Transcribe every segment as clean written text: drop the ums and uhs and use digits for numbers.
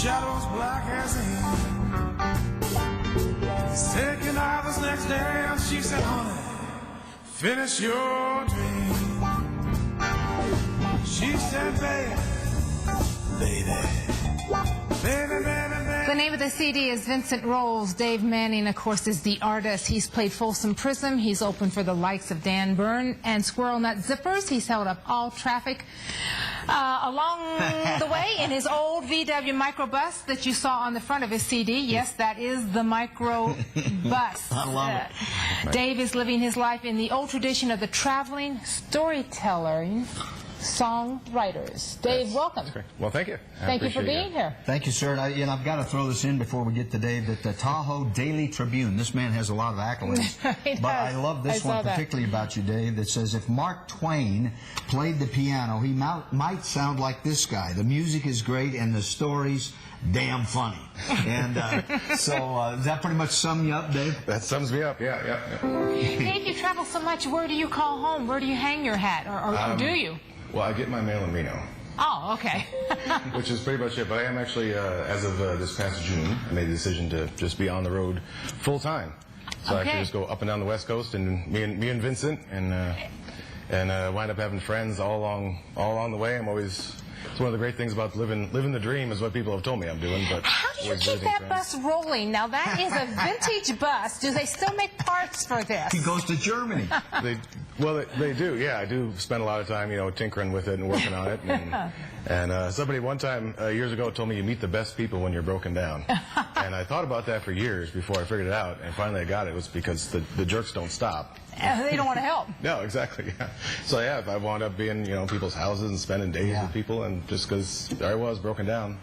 shadows black as ink. He's taking out this next day, and she said, honey, finish your dream. She said, baby, baby, baby, baby, baby. The name of the CD is Vincent Rolls. Dave Manning, of course, is the artist. He's played Folsom Prison. He's opened for the likes of Dan Byrne and Squirrel Nut Zippers. He's held up all traffic along the way in his old VW Microbus that you saw on the front of his CD. Yes, that is the Microbus. I love it. Dave is living his life in the old tradition of the traveling storyteller. Songwriters. Dave, welcome. Well, thank you. Thank you for being here. Thank you, sir. And I've got to throw this in before we get to Dave, that the Tahoe Daily Tribune, this man has a lot of accolades. But I love this one particularly about you, Dave, that says, if Mark Twain played the piano, he might sound like this guy. The music is great and the story's damn funny. And so does that pretty much sum you up, Dave? That sums me up, yeah. Dave, you travel so much. Where do you call home? Where do you hang your hat? Or do you? Well, I get my mail in Reno. Oh, okay. Which is pretty much it. But I am actually, as of this past June, I made the decision to just be on the road full time. So I can just go up and down the West Coast, and me and Vincent, and wind up having friends all along the way. I'm always. It's one of the great things about living the dream is what people have told me I'm doing. But how do you keep that bus rolling? Now that is a vintage bus. Do they still make parts for this? He goes to Germany. They do. Yeah, I do spend a lot of time, tinkering with it and working on it. And somebody one time years ago told me you meet the best people when you're broken down. And I thought about that for years before I figured it out. And finally I got it. It was because the jerks don't stop. They don't want to help. No, exactly. Yeah. So yeah, I wound up being, people's houses and spending days with people, and just because there I was broken down,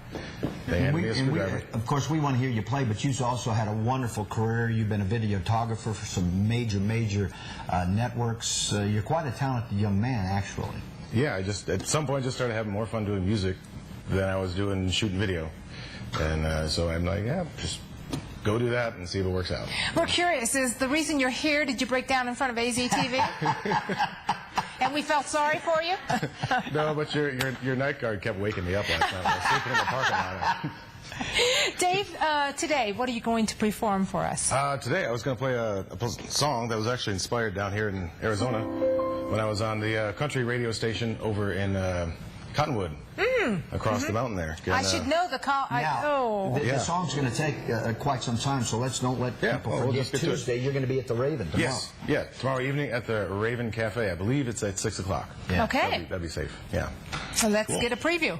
they handed me a screwdriver. Of course, we want to hear you play, but you've also had a wonderful career. You've been a videographer for some major networks. You're quite a talented young man, actually. Yeah, I just at some point just started having more fun doing music than I was doing shooting video, and so I'm like, yeah, just go do that and see if it works out. We're curious, is the reason you're here, did you break down in front of AZTV? And we felt sorry for you? No, but your night guard kept waking me up last night. I was sleeping in the parking lot. Dave, today, what are you going to perform for us? Today I was going to play a song that was actually inspired down here in Arizona when I was on the country radio station over in Cottonwood, across the mountain there. I should know the call. The song's going to take quite some time, so don't let people forget Tuesday. You're going to be at the Raven tomorrow. Yes, yeah, tomorrow evening at the Raven Cafe. I believe it's at 6 o'clock. Yeah. Okay. That'd be safe, yeah. So let's get a preview.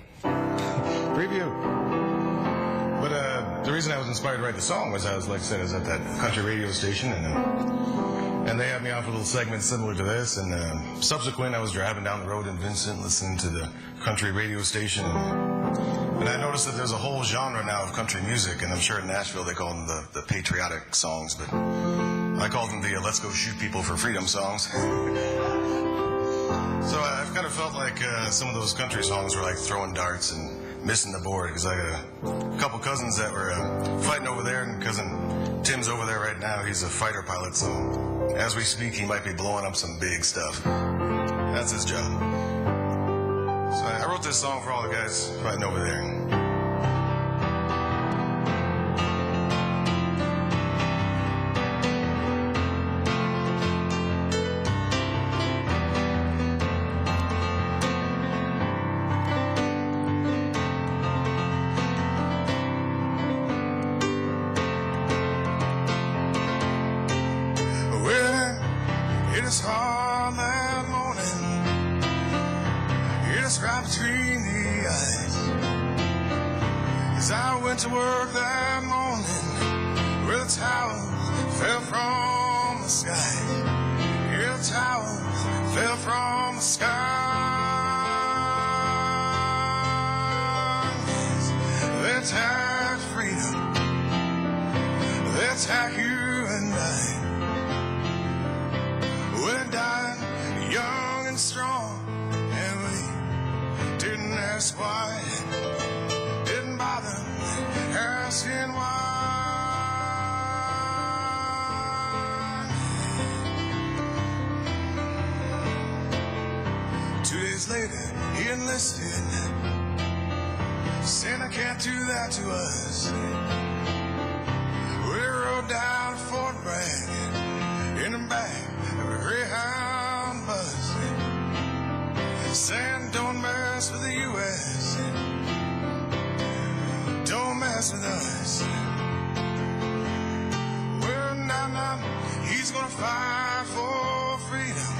But the reason I was inspired to write the song was, like I said, I was at that country radio station, and they had me on for little segments similar to this, and subsequent I was driving down the road in Vincent listening to the country radio station, and I noticed that there's a whole genre now of country music, and I'm sure in Nashville they call them the patriotic songs, but I call them the let's go shoot people for freedom songs. So I've kind of felt like some of those country songs were like throwing darts and missing the board, because I got a couple cousins that were fighting over there, and cousin Tim's over there right now. He's a fighter pilot, so as we speak he might be blowing up some big stuff. That's his job. So I wrote this song for all the guys fighting over there. It's hard that morning, it is right between the eyes. As I went to work that morning, where the tower fell from the sky. Yeah, the tower fell from the sky. They attacked freedom, they attack you and I. We're dying young and strong, and we didn't ask why, didn't bother asking why. 2 days later, he enlisted, sent they can't do that to us. We rode down to Fort Bragg in the back of a Greyhound bus, saying don't mess with the U.S., don't mess with us. Well, now, he's gonna fight for freedom.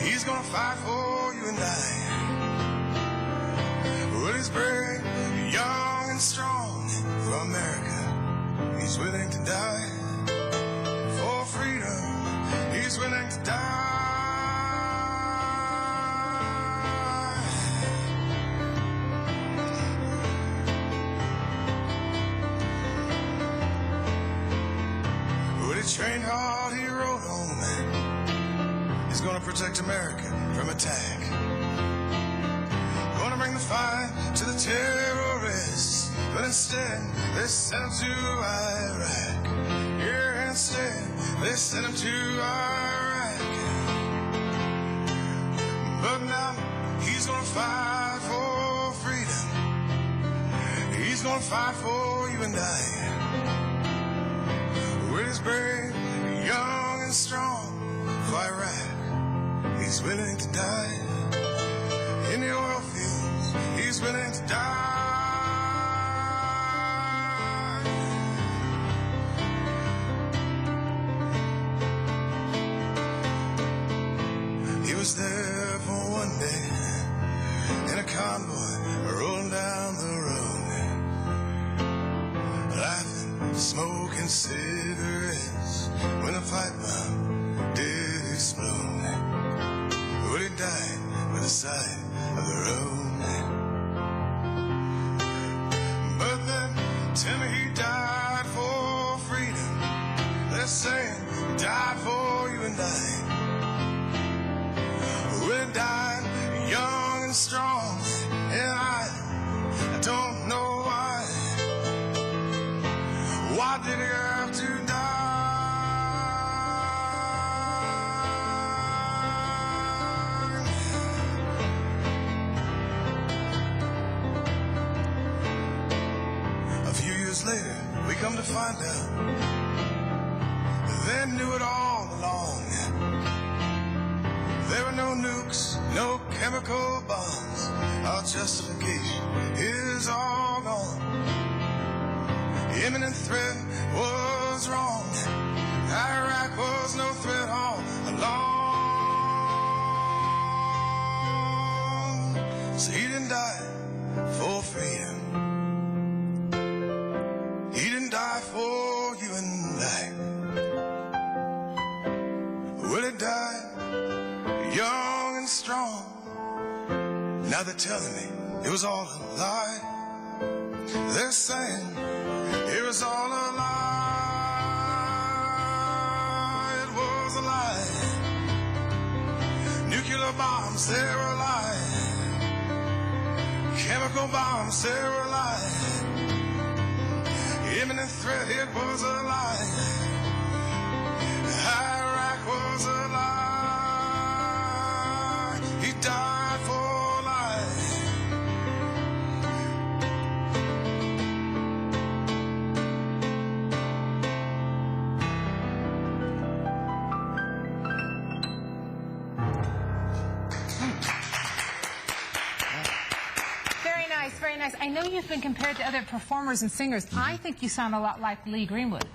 He's gonna fight for you and I. Well, he's brave, young and strong for America. He's willing to die for freedom. He's willing to die. Well, he trained hard, he rode on. He's gonna protect America from attack. Gonna bring the fight to the terrorists, but instead they sent him to Iraq. Yeah, instead they sent him to Iraq. But now he's gonna fight for freedom. He's gonna fight for you and I. With his brave, young and strong for Iraq. He's willing to die in the oil fields. He's willing to die. He was there for one day in a convoy rolling down the road, laughing, smoking cigarettes when a pipe bomb did explode. Well, he died by the side of the road. But then tell me he died for freedom. They're saying he died for you and I. Well, he died young and strong, and I don't know why. Why did he have to die? Later, we come to find out they knew it all along. There were no nukes, no chemical bombs. Our justification is all gone. The imminent threat was wrong. Iraq was no threat all along. So he didn't die for freedom. He didn't die for you and I. Well, he died young and strong. Now they're telling me it was all a lie. They're saying it was all a lie. It was a lie. Nuclear bombs, they were a lie. Chemical bombs, they were a lie. Imminent threat, it was a lie. Iraq was a lie. He died for life. Very nice. I know you've been compared to other performers and singers. I think you sound a lot like Lee Greenwood.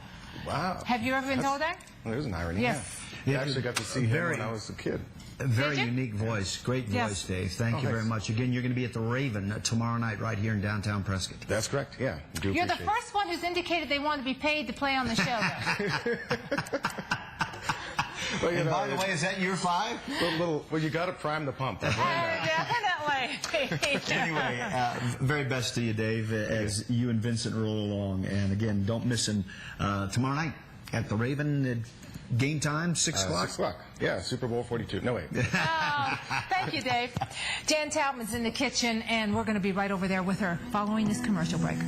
Wow. Have you ever been told that? Well, there's an irony. Yes. Yeah. I actually got to see him when I was a kid. A very unique voice. Great voice, Dave. Thank you very much. Again, you're going to be at the Raven tomorrow night right here in downtown Prescott. That's correct, yeah. You're the first one who's indicated they want to be paid to play on the show, though. Well, and by the way, is that year 5? Well, you got to prime the pump. Definitely. Anyway, very best to you, Dave, as you and Vincent roll along. And again, don't miss him tomorrow night at the Raven. Game time, 6 o'clock? 6 o'clock. Yeah, Super Bowl 42. No, wait. Thank you, Dave. Jan Taubman's in the kitchen, and we're going to be right over there with her following this commercial break.